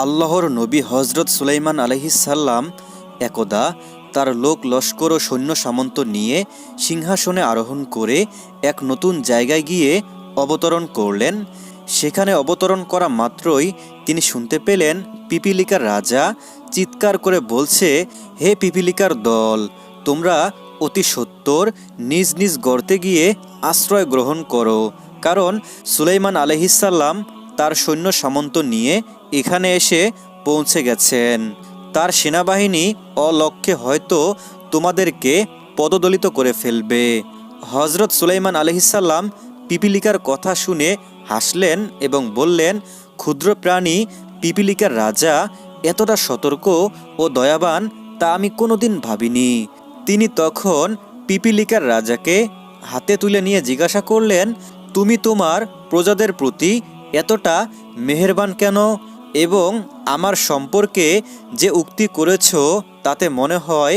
আল্লাহর নবী হজরত সুলাইমান আলাইহিসসালাম একদা তার লোক লস্কর ও সৈন্য সামন্ত নিয়ে সিংহাসনে আরোহণ করে এক নতুন জায়গায় গিয়ে অবতরণ করলেন। সেখানে অবতরণ করা মাত্রই তিনি শুনতে পেলেন পিপিলিকার রাজা চিৎকার করে বলছে, হে পিপিলিকার দল, তোমরা অতি সত্বর নিজ নিজ গর্তে গিয়ে আশ্রয় গ্রহণ করো, কারণ সুলাইমান আলাইহিসসালাম তার সৈন্য সামন্ত নিয়ে এখানে এসে পৌঁছে গেছেন। তার সেনাবাহিনী অলক্ষ্যে হয়তো তোমাদেরকে পদদলিত করে ফেলবে। হজরত সুলাইমান আলাইহিসসালাম পিপিলিকার কথা শুনে হাসলেন এবং বললেন, ক্ষুদ্র প্রাণী পিপিলিকার রাজা এতটা সতর্ক ও দয়াবান তা আমি কোনোদিন ভাবিনি। তিনি তখন পিপিলিকার রাজাকে হাতে তুলে নিয়ে জিজ্ঞাসা করলেন, তুমি তোমার প্রজাদের প্রতি এতটা মেহেরবান কেন? এবং আমার সম্পর্কে যে উক্তি করেছ তাতে মনে হয়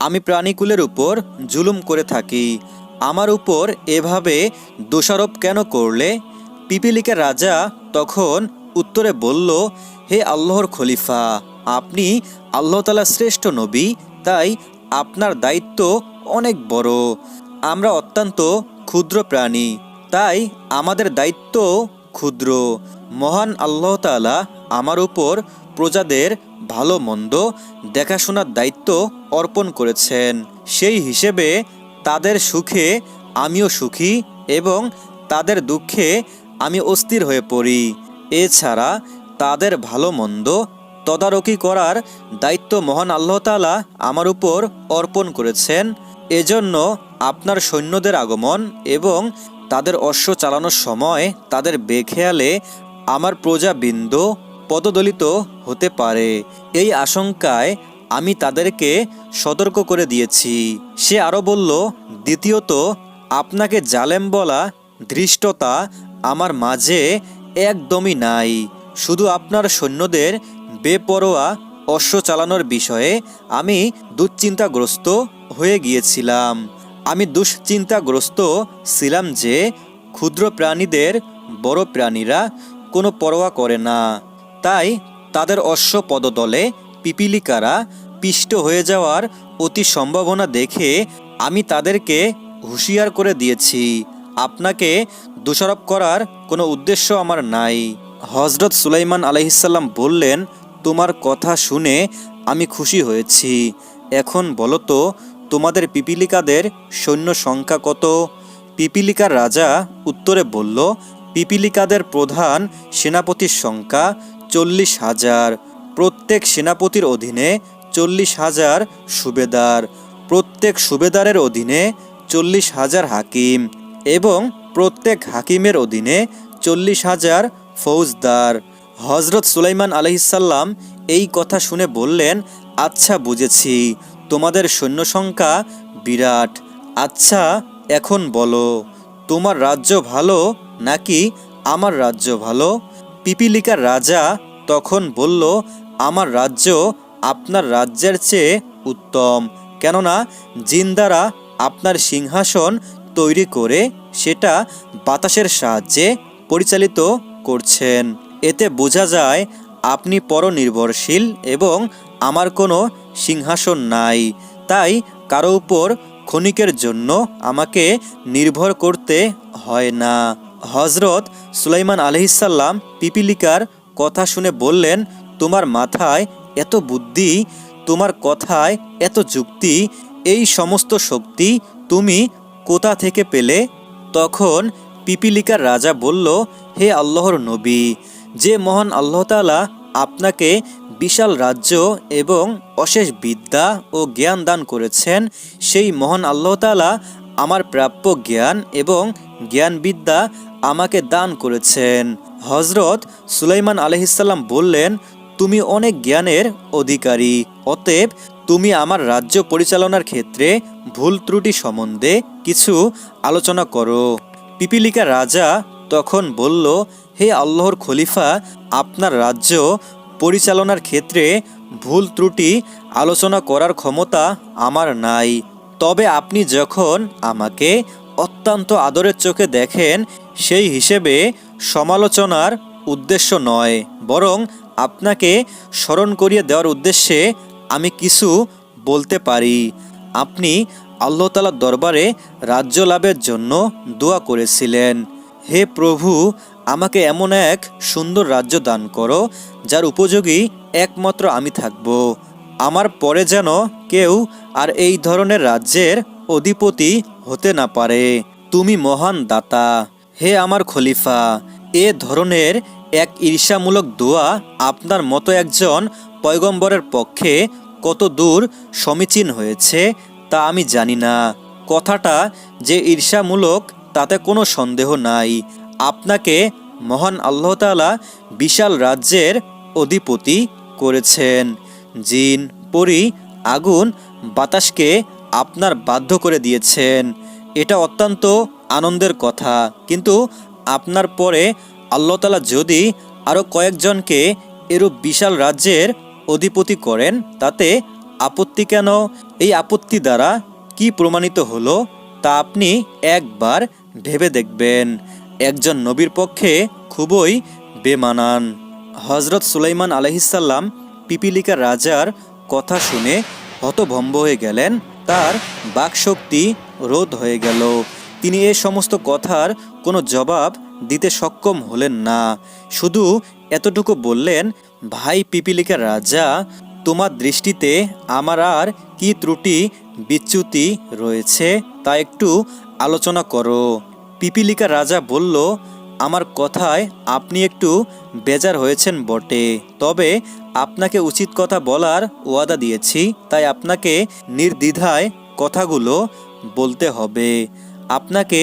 আমি প্রাণীকুলের উপর জুলুম করে থাকি। আমার উপর এভাবে দোষারোপ কেন করলে? পিপিলিকার রাজা তখন উত্তরে বলল, হে আল্লাহর খলিফা, আপনি আল্লাহ তাআলার শ্রেষ্ঠ নবী, তাই আপনার দায়িত্ব অনেক বড়। আমরা অত্যন্ত ক্ষুদ্র প্রাণী, তাই আমাদের দায়িত্ব ক্ষুদ্র। মহান আল্লাহ তাআলা আমার উপর প্রজাদের ভালো মন্দ দেখাশোনার দায়িত্ব অর্পণ করেছেন। সেই হিসেবে তাদের সুখে আমিও সুখী এবং তাদের দুঃখে আমি অস্থির হয়ে পড়ি। এছাড়া তাদের ভালো মন্দ তদারকি করার দায়িত্ব মহান আল্লাহ তাআলা আমার উপর অর্পণ করেছেন। এজন্য আপনার সৈন্যদের আগমন এবং তাদের অশ্ব চালানোর সময় তাদের বেখেয়ালে আমার প্রজাবৃন্দ পদদলিত হতে পারে, এই আশঙ্কায় আমি তাদেরকে সতর্ক করে দিয়েছি। সে আরও বলল, দ্বিতীয়ত, আপনাকে জালেম বলা ধৃষ্টতা আমার মাঝে একদমই নাই। শুধু আপনার সৈন্যদের বেপরোয়া অশ্ব চালানোর বিষয়ে আমি দুশ্চিন্তাগ্রস্ত হয়ে গিয়েছিলাম। আমি দুশ্চিন্তাগ্রস্ত ছিলাম যে ক্ষুদ্র প্রাণীদের বড় প্রাণীরা কোনো পরোয়া করে না, তাই তাদের অশ্ব পদদলে পিপিলিকারা পিষ্ট হয়ে যাওয়ার অতি সম্ভাবনা দেখে আমি তাদেরকে হুঁশিয়ার করে দিয়েছি। আপনাকে দোষারোপ করার কোনো উদ্দেশ্য আমার নাই। হজরত সুলাইমান আলাইহিসসালাম বললেন, তোমার কথা শুনে আমি খুশি হয়েছি। এখন বলো তো, তোমাদের পিপিলিকাদের সৈন্য সংখ্যা কত? পিপিলিকার রাজা উত্তরে বলল, পিপিলিকাদের প্রধান সেনাপতির সংখ্যা 40,000। প্রত্যেক সেনাপতির অধীনে 40,000 সুবেদার, প্রত্যেক সুবেদারের অধীনে 40,000 হাকিম এবং প্রত্যেক হাকিমের অধীনে 40,000 ফৌজদার। হজরত সুলাইমান আলাইহিসসালাম এই কথা শুনে বললেন, আচ্ছা বুঝেছি, তোমাদের সৈন্য সংখ্যা বিরাট। আচ্ছা, এখন বলো, তোমার রাজ্য ভালো নাকি আমার রাজ্য ভালো? পিপিলিকার রাজা তখন বলল, আমার রাজ্য আপনার রাজ্যের চেয়ে উত্তম, কেননা জিন দ্বারা আপনার সিংহাসন তৈরি করে সেটা বাতাসের সাহায্যে পরিচালিত করছেন। এতে বোঝা যায় আপনি পরনির্ভরশীল এবং আমার কোনো সিংহাসন নাই, তাই কারো উপর ক্ষণিকের জন্য আমাকে নির্ভর করতে হয় না। হজরত সুলাইমান আলাইহিসসালাম পিপিলিকার কথা শুনে বললেন, তোমার মাথায় এত বুদ্ধি, তোমার কথায় এত যুক্তি, এই সমস্ত শক্তি তুমি কোথা থেকে পেলে? তখন পিপিলিকার রাজা বলল, হে আল্লাহর নবী, যে মহান আল্লাহ তাআলা আপনাকে বিশাল রাজ্য এবং অশেষ বিদ্যা ও জ্ঞান দান করেছেন, সেই মহান আল্লাহ তাআলা আমার প্রাপ্য জ্ঞান এবং জ্ঞান বিদ্যা আমাকে দান করেছেন। হজরত সুলাইমান আলাইহিসসালাম বললেন, তুমি অনেক জ্ঞানের অধিকারী, অতএব তুমি আমার রাজ্য পরিচালনার ক্ষেত্রে ভুল ত্রুটি সম্বন্ধে কিছু আলোচনা করো। পিপিলিকা রাজা তখন বলল, হে আল্লাহর খলিফা, আপনার রাজ্য পরিচালনার ক্ষেত্রে ভুল ত্রুটি আলোচনা করার ক্ষমতা আমার নাই। তবে আপনি যখন আমাকে অত্যন্ত আদরের চোখে দেখেন, সেই হিসেবে সমালোচনার উদ্দেশ্য নয়, বরং আপনাকে স্মরণ করিয়ে দেওয়ার উদ্দেশ্যে আমি কিছু বলতে পারি। আপনি আল্লাহ তাআলার দরবারে রাজ্য লাভের জন্য দোয়া করেছিলেন, হে প্রভু, আমাকে এমন এক সুন্দর রাজ্য দান করো যার উপযোগী একমাত্র আমি থাকব। আমার পরে যেন কেউ আর এই ধরনের রাজ্যের অধিপতি হতে না পারে। তুমি মহান দাতা, হে আমার খলিফা। এ ধরনের এক ঈর্ষামূলক দোয়া আপনার মতো একজন পয়গম্বরের পক্ষে কত দূর সমীচীন হয়েছে তা আমি জানি না। কথাটা যে ঈর্ষামূলক তাতে কোনো সন্দেহ নাই। আপনাকে মহান আল্লাহ তাআলা বিশাল রাজ্যের অধিপতি করেছেন। জিন, পরী, আগুন, বাতাসকে আপনার বাধ্য করে দিয়েছেন। এটা অত্যন্ত আনন্দের কথা। কিন্তু আপনার পরে আল্লাহ তাআলা যদি আরও কয়েকজনকে এরূপ বিশাল রাজ্যের অধিপতি করেন তাতে আপত্তি কেন? এই আপত্তি দ্বারা কি প্রমাণিত হলো তা আপনি একবার ভেবে দেখবেন। একজন নবীর পক্ষে খুবই বেমানান। হজরত সুলাইমান আলাইহিসসালাম পিপিলিকা রাজার কথা শুনে হতভম্ব হয়ে গেলেন। তার বাকশক্তি রোধ হয়ে গেল। তিনি এ সমস্ত কথার কোনো জবাব দিতে সক্ষম হলেন না। শুধু এতটুকু বললেন, ভাই পিপিলিকা রাজা, তোমার দৃষ্টিতে আমার আর কি ত্রুটি বিচ্যুতি রয়েছে তা একটু আলোচনা করো। পিপিলিকা রাজা বলল, আমার কথায় আপনি একটু বেজার হয়েছেন বটে, তবে আপনাকে উচিত কথা বলার ওয়াদা দিয়েছি, তাই আপনাকে নির্দ্বিধায় কথাগুলো বলতে হবে। আপনাকে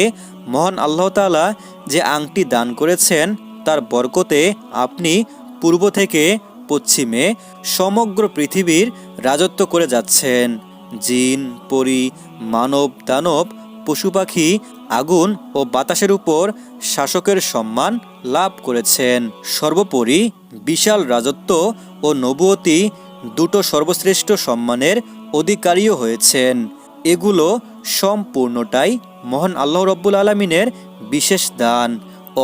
মহান আল্লাহ তাআলা যে আংটি দান করেছেন তার বরকতে আপনি পূর্ব থেকে পশ্চিমে সমগ্র পৃথিবীর রাজত্ব করে যাচ্ছেন। জিন, পরী, মানব, দানব, পশু পাখি, আগুন ও বাতাসের উপর শাসকের সম্মান লাভ করেছেন। সর্বোপরি বিশাল রাজত্ব ও নবুয়তি দুটো সর্বশ্রেষ্ঠ সম্মানের অধিকারীও হয়েছেন। এগুলো সম্পূর্ণটাই মহান আল্লাহ রব্বুল আলামিনের বিশেষ দান।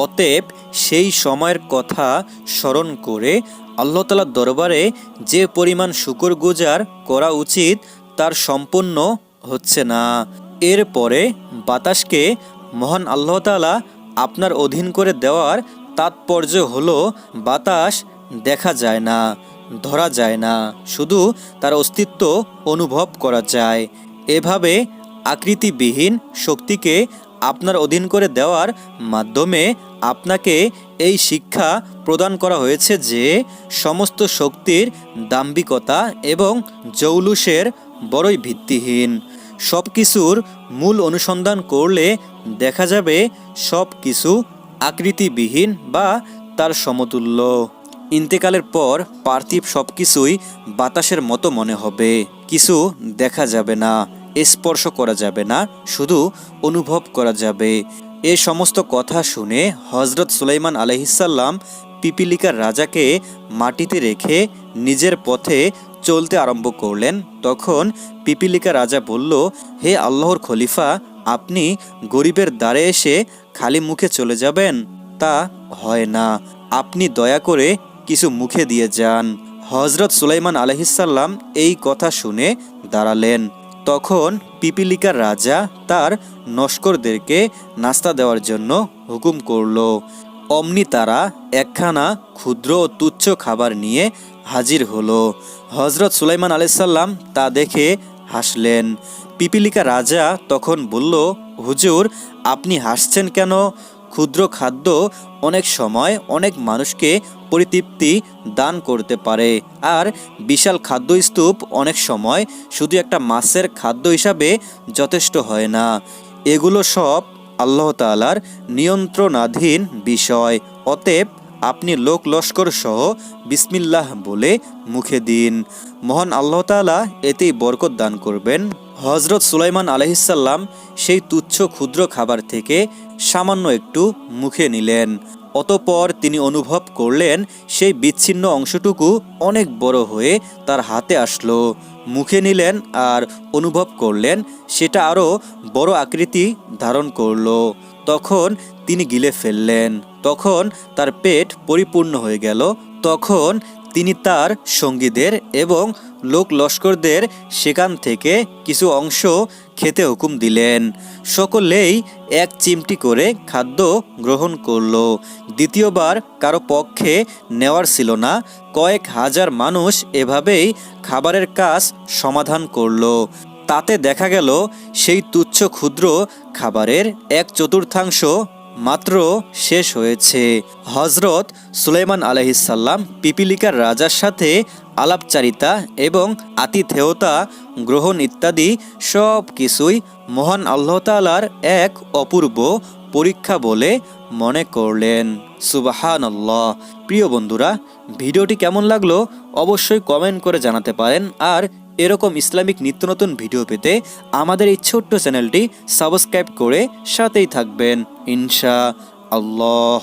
অতএব সেই সময়ের কথা স্মরণ করে আল্লাহ তাআলার দরবারে যে পরিমাণ শুকরগুজার করা উচিত তার সম্পন্ন হচ্ছে না। এরপরে বাতাসকে মহান আল্লাহ তাআলা আপনার অধীন করে দেওয়ার তাৎপর্য হলো বাতাস দেখা যায় না, ধরা যায় না, শুধু তার অস্তিত্ব অনুভব করা যায়। এভাবে আকৃতিবিহীন শক্তিকে আপনার অধীন করে দেওয়ার মাধ্যমে আপনাকে এই শিক্ষা প্রদান করা হয়েছে যে সমস্ত শক্তির দাম্ভিকতা এবং জৌলুসের বড়ই ভিত্তিহীন। সব কিছুর মূল অনুসন্ধান করলে দেখা যাবে সব কিছু আকৃতিবিহীন বা তার সমতুল্য। ইন্তেকালের পর পার্থিব সব কিছুই বাতাসের মতো মনে হবে। কিছু দেখা যাবে না, স্পর্শ করা যাবে না, শুধু অনুভব করা যাবে। এ সমস্ত কথা শুনে হজরত সুলাইমান আলাইহিসসালাম পিপিলিকার রাজাকে মাটিতে রেখে নিজের পথে চলতে আরম্ভ করলেন। তখন পিপিলিকা রাজা বলল, হে আল্লাহর খলিফা, আপনি গরিবের দ্বারে এসে খালি মুখে চলে যাবেন? তা হয় না, আপনি দয়া করে কিছু মুখে দিয়ে যান। হজরত সুলাইমান আলাইহিসসালাম এই কথা শুনে দাঁড়ালেন। তখন পিপিলিকার রাজা তার নস্করদেরকে নাস্তা দেওয়ার জন্য হুকুম করল। অমনি তারা একখানা ক্ষুদ্র ও তুচ্ছ খাবার নিয়ে হাজির হলো। হজরত সুলাইমান আলাইহিসসালাম তা দেখে হাসলেন। পিপিলিকা রাজা তখন বলল, হুজুর, আপনি হাসছেন কেন? ক্ষুদ্র খাদ্য অনেক সময় অনেক মানুষকে পরিতৃপ্তি দান করতে পারে, আর বিশাল খাদ্যস্তূপ অনেক সময় শুধু একটা মাছের খাদ্য হিসাবে যথেষ্ট হয় না। এগুলো সব আল্লাহ তাআলার নিয়ন্ত্রণাধীন বিষয়। অতএব আপনি লোক লস্কর সহ বিসমিল্লাহ বলে মুখে দিন, মহান আল্লাহ তাআলা এতেই বরকত দান করবেন। হজরত সুলাইমান আলাইহিসসালাম সেই তুচ্ছ ক্ষুদ্র খাবার থেকে সামান্য একটু মুখে নিলেন। অতঃপর তিনি অনুভব করলেন সেই বিচ্ছিন্ন অংশটুকু অনেক বড় হয়ে তার হাতে আসলো। মুখে নিলেন আর অনুভব করলেন সেটা আরও বড় আকৃতি ধারণ করলো। তখন তিনি গিলে ফেললেন। তখন তার পেট পরিপূর্ণ হয়ে গেল। তখন তিনি তার সঙ্গীদের এবং লোক লস্করদের সেখান থেকে কিছু অংশ খেতে হুকুম দিলেন। সকলেই এক চিমটি করে খাদ্য গ্রহণ করল। দ্বিতীয়বার কারো পক্ষে নেওয়ার ছিল না। কয়েক হাজার মানুষ এভাবেই খাবারের কাজ সমাধান করল। তাতে দেখা গেল সেই তুচ্ছ ক্ষুদ্র খাবারের 1/4 মাত্র শেষ হয়েছে। হজরত সুলাইমান আলাইহিসসালাম পিপিলিকার রাজার সাথে আলাপচারিতা এবং আতিথেয়তা গ্রহণ ইত্যাদি সব কিছুই মহান আল্লাহ তাআলার এক অপূর্ব পরীক্ষা বলে মনে করলেন। সুবহানাল্লাহ। প্রিয় বন্ধুরা, ভিডিওটি কেমন লাগলো অবশ্যই কমেন্ট করে জানাতে পারেন। আর এরকম ইসলামিক নিত্য নতুন ভিডিও পেতে আমাদের এই ছোট্ট চ্যানেলটি সাবস্ক্রাইব করে সাথেই থাকবেন ইনশাআল্লাহ।